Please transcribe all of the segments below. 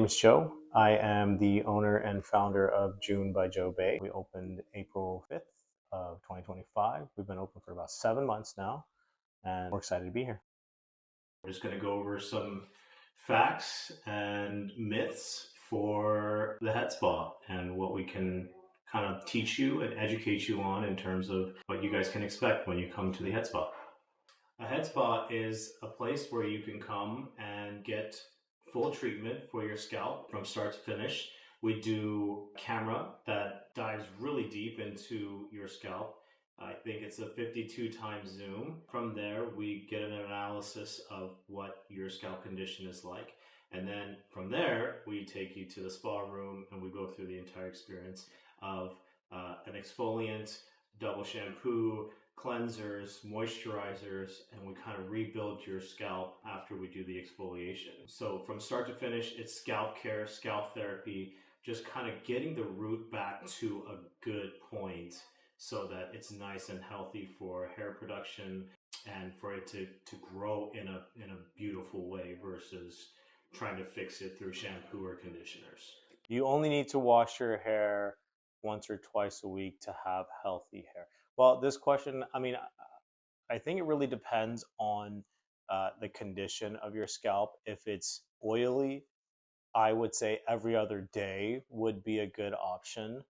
name is Joe. I am the owner and founder of Joon by Joe Bae. We opened April 5th of 2025. We've been open for about 7 months now, and we're excited to be here. We're just going to go over some facts and myths for the head spa and what we can kind of teach you and educate you on in terms of what you guys can expect when you come to the head spa. A head spa is a place where you can come and get full treatment for your scalp from start to finish. We do a camera that dives really deep into your scalp. I think it's a 52 times zoom. From there, we get an analysis of what your scalp condition is like. And then from there, we take you to the spa room and we go through the entire experience of an exfoliant, double shampoo, cleansers, moisturizers, and we kind of rebuild your scalp after we do the exfoliation. So from start to finish, it's scalp care, scalp therapy, just kind of getting the root back to a good point so that it's nice and healthy for hair production and for it to grow in a beautiful way versus trying to fix it through shampoo or conditioners. You only need to wash your hair once or twice a week to have healthy hair. Well, this question, I think it really depends on the condition of your scalp. If it's oily, I would say every other day would be a good option.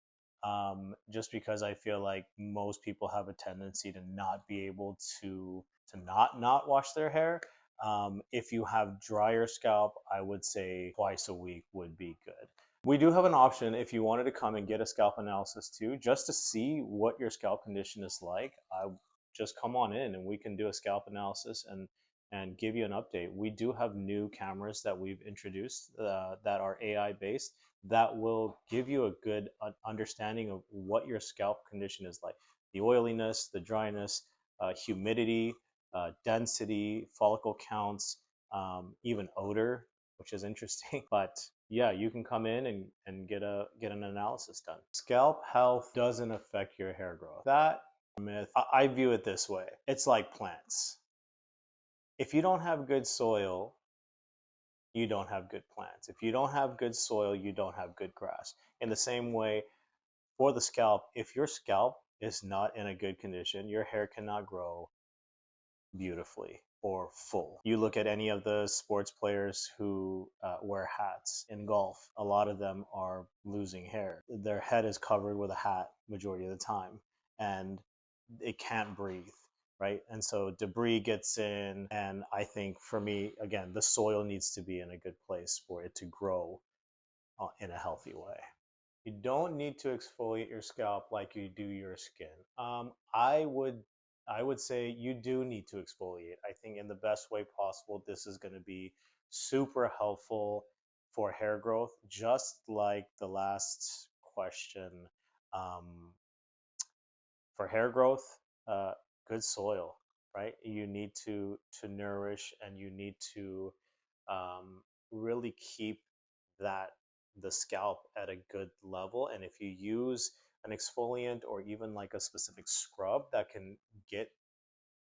Just because I feel like most people have a tendency to not be able to not wash their hair. If you have drier scalp, I would say twice a week would be good. We do have an option if you wanted to come and get a scalp analysis too, just to see what your scalp condition is like. I just come on in and we can do a scalp analysis and give you an update. We do have new cameras that we've introduced that are AI based that will give you a good understanding of what your scalp condition is like. The oiliness, the dryness, humidity, density, follicle counts, even odor, which is interesting. But yeah, you can come in and get an analysis done. Scalp health doesn't affect your hair growth. That myth, I view it this way. It's like plants. If you don't have good soil, you don't have good plants. If you don't have good soil, you don't have good grass. In the same way, for the scalp, if your scalp is not in a good condition, your hair cannot grow beautifully or full. You look at any of the sports players who wear hats in golf, a lot of them are losing hair. Their head is covered with a hat majority of the time, and it can't breathe. Right. And so debris gets in. And I think for me, again, the soil needs to be in a good place for it to grow in a healthy way. You don't need to exfoliate your scalp like you do your skin. I would say you do need to exfoliate. I think in the best way possible, this is going to be super helpful for hair growth, just like the last question. For hair growth, good soil, right? You need to nourish, and you need to really keep that the scalp at a good level. And if you use an exfoliant or even like a specific scrub that can get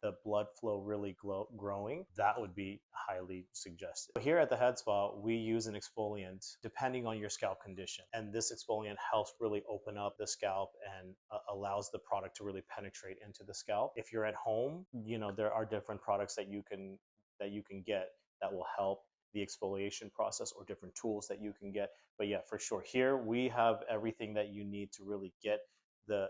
the blood flow really growing, that would be highly suggested. Here at the Head Spa, we use an exfoliant depending on your scalp condition. And this exfoliant helps really open up the scalp and allows the product to really penetrate into the scalp. If you're at home, there are different products that you can get that will help the exfoliation process, or different tools that you can get. But yeah, for sure, here we have everything that you need to really get the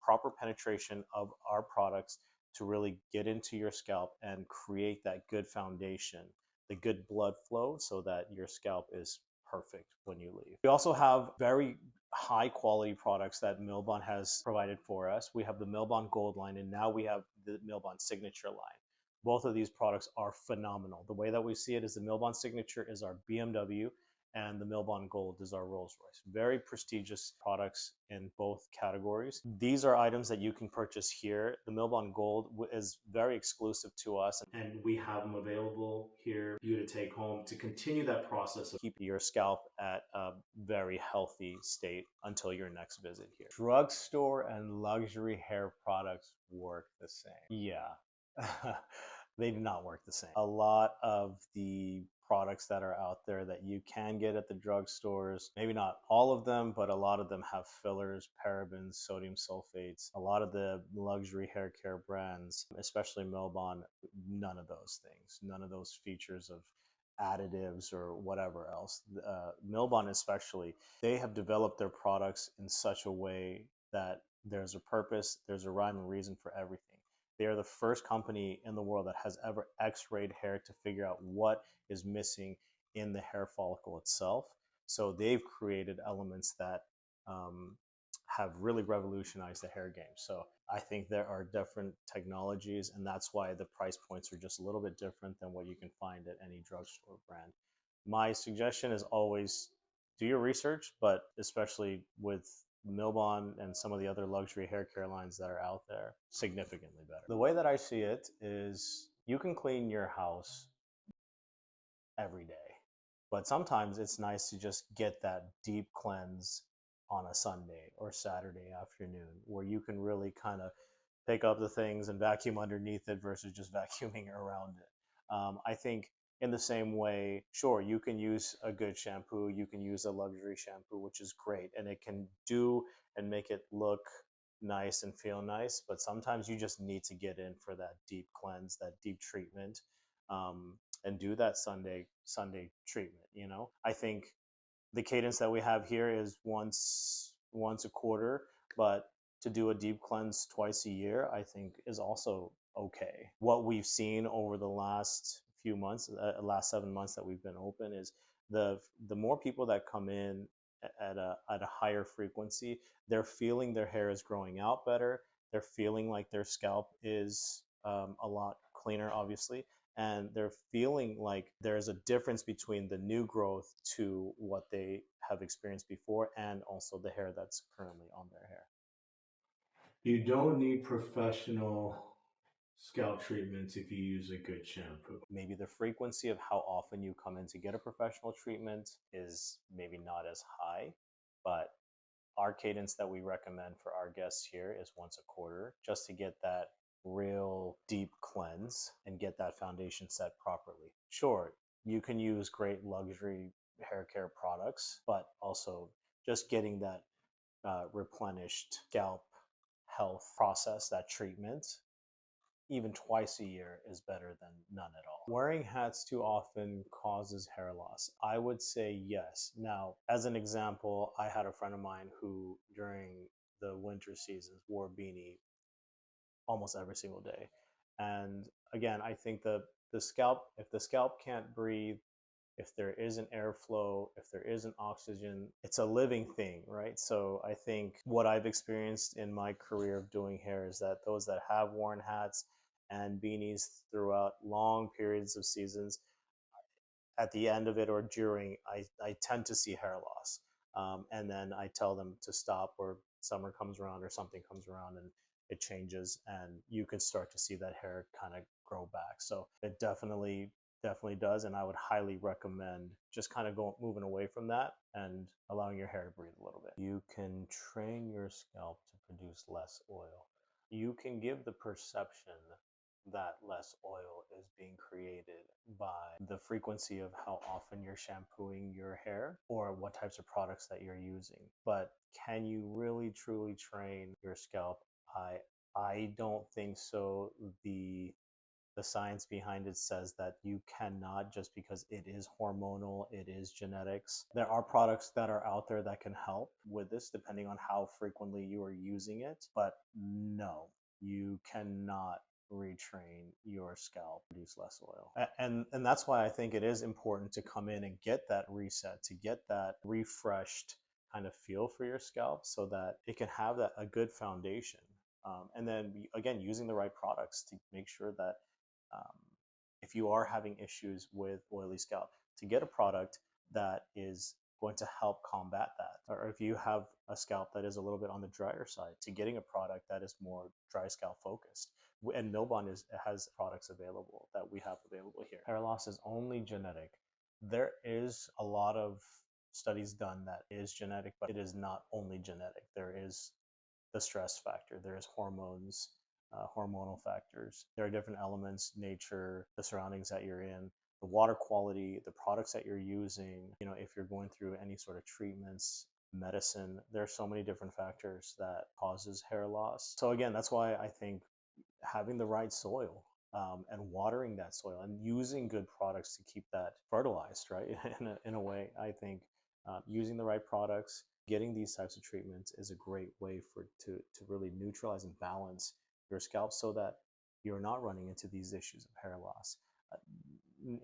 proper penetration of our products to really get into your scalp and create that good foundation, the good blood flow, so that your scalp is perfect when you leave. We also have very high quality products that Milbon has provided for us. We have the Milbon Gold line, and now we have the Milbon Signature line. Both of these products are phenomenal. The way that we see it is the Milbon Signature is our BMW, and the Milbon Gold is our Rolls Royce. Very prestigious products in both categories. These are items that you can purchase here. The Milbon Gold is very exclusive to us, and we have them available here for you to take home to continue that process of keeping your scalp at a very healthy state until your next visit here. Drugstore and luxury hair products work the same. Yeah. They do not work the same. A lot of the products that are out there that you can get at the drugstores, maybe not all of them, but a lot of them have fillers, parabens, sodium sulfates. A lot of the luxury hair care brands, especially Milbon, none of those things, none of those features of additives or whatever else. Milbon, especially, they have developed their products in such a way that there's a purpose, there's a rhyme and reason for everything. They are the first company in the world that has ever x-rayed hair to figure out what is missing in the hair follicle itself. So they've created elements that um, have really revolutionized the hair game. So I think there are different technologies, and that's why the price points are just a little bit different than what you can find at any drugstore brand. My suggestion is always do your research, but especially with Milbon and some of the other luxury hair care lines that are out there, significantly better. The way that I see it is you can clean your house every day, but sometimes it's nice to just get that deep cleanse on a Sunday or Saturday afternoon where you can really kind of pick up the things and vacuum underneath it versus just vacuuming around it. I think in the same way, sure, you can use a good shampoo, you can use a luxury shampoo, which is great, and it can do and make it look nice and feel nice. But sometimes you just need to get in for that deep cleanse, that deep treatment, and do that Sunday treatment. I think the cadence that we have here is once a quarter, but to do a deep cleanse twice a year, I think is also okay. What we've seen over the last few months, last 7 months that we've been open, is the more people that come in at a higher frequency, they're feeling their hair is growing out better. They're feeling like their scalp is a lot cleaner, obviously, and they're feeling like there's a difference between the new growth to what they have experienced before and also the hair that's currently on their hair. You don't need professional scalp treatments if you use a good shampoo. Maybe the frequency of how often you come in to get a professional treatment is maybe not as high, but our cadence that we recommend for our guests here is once a quarter, just to get that real deep cleanse and get that foundation set properly. Sure, you can use great luxury hair care products, but also just getting that replenished scalp health process, that treatment, even twice a year is better than none at all. Wearing hats too often causes hair loss. I would say yes. Now, as an example, I had a friend of mine who, during the winter seasons, wore a beanie almost every single day. And again, I think the scalp, if the scalp can't breathe, if there isn't airflow, if there isn't oxygen, it's a living thing, right? So I think what I've experienced in my career of doing hair is that those that have worn hats and beanies throughout long periods of seasons, at the end of it or during, I tend to see hair loss. And then I tell them to stop, or summer comes around or something comes around and it changes, and you can start to see that hair kind of grow back. So it definitely does, and I would highly recommend just kind of moving away from that and allowing your hair to breathe a little bit. You can train your scalp to produce less oil. You can give the perception that less oil is being created by the frequency of how often you're shampooing your hair or what types of products that you're using. But can you really truly train your scalp? I don't think so. The science behind it says that you cannot, just because it is hormonal, it is genetics. There are products that are out there that can help with this depending on how frequently you are using it, but no, you cannot retrain your scalp to produce less oil. And that's why I think it is important to come in and get that reset, to get that refreshed kind of feel for your scalp so that it can have a good foundation. And then again, using the right products to make sure that um, if you are having issues with oily scalp, to get a product that is going to help combat that. Or if you have a scalp that is a little bit on the drier side, to getting a product that is more dry scalp focused. And Milbon has products available that we have available here. Hair loss is only genetic. There is a lot of studies done that is genetic, but it is not only genetic. There is the stress factor, there's hormones, hormonal factors. There are different elements, nature, the surroundings that you're in, the water quality, the products that you're using. You know, if you're going through any sort of treatments, medicine, there are so many different factors that causes hair loss. So again, that's why I think having the right soil, and watering that soil and using good products to keep that fertilized, right? In a way, I think using the right products, getting these types of treatments is a great way to really neutralize and balance your scalp so that you're not running into these issues of hair loss. Uh,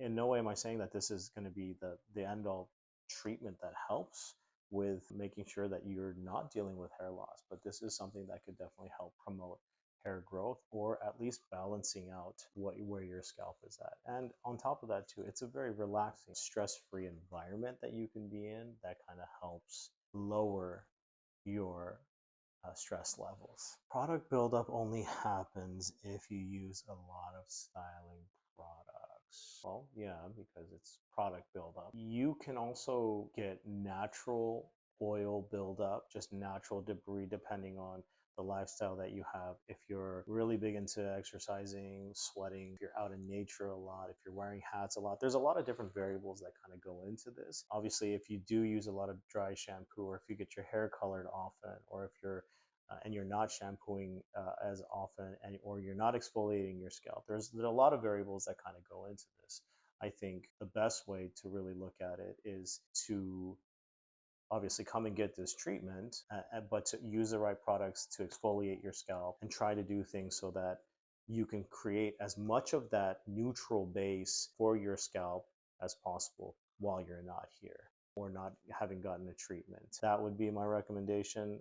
in no way am I saying that this is going to be the end all treatment that helps with making sure that you're not dealing with hair loss, but this is something that could definitely help promote hair growth, or at least balancing out where your scalp is at. And on top of that too, it's a very relaxing, stress-free environment that you can be in that kind of helps lower your stress levels. Product buildup only happens if you use a lot of styling products. Well, yeah, because it's product buildup. You can also get natural oil buildup, just natural debris, depending on the lifestyle that you have. If you're really big into exercising, sweating, if you're out in nature a lot, if you're wearing hats a lot, there's a lot of different variables that kind of go into this. Obviously, if you do use a lot of dry shampoo, or if you get your hair colored often, or if you're and you're not shampooing as often, or you're not exfoliating your scalp, there are a lot of variables that kind of go into this. I think the best way to really look at it is to obviously come and get this treatment, but to use the right products to exfoliate your scalp and try to do things so that you can create as much of that neutral base for your scalp as possible while you're not here or not having gotten a treatment. That would be my recommendation.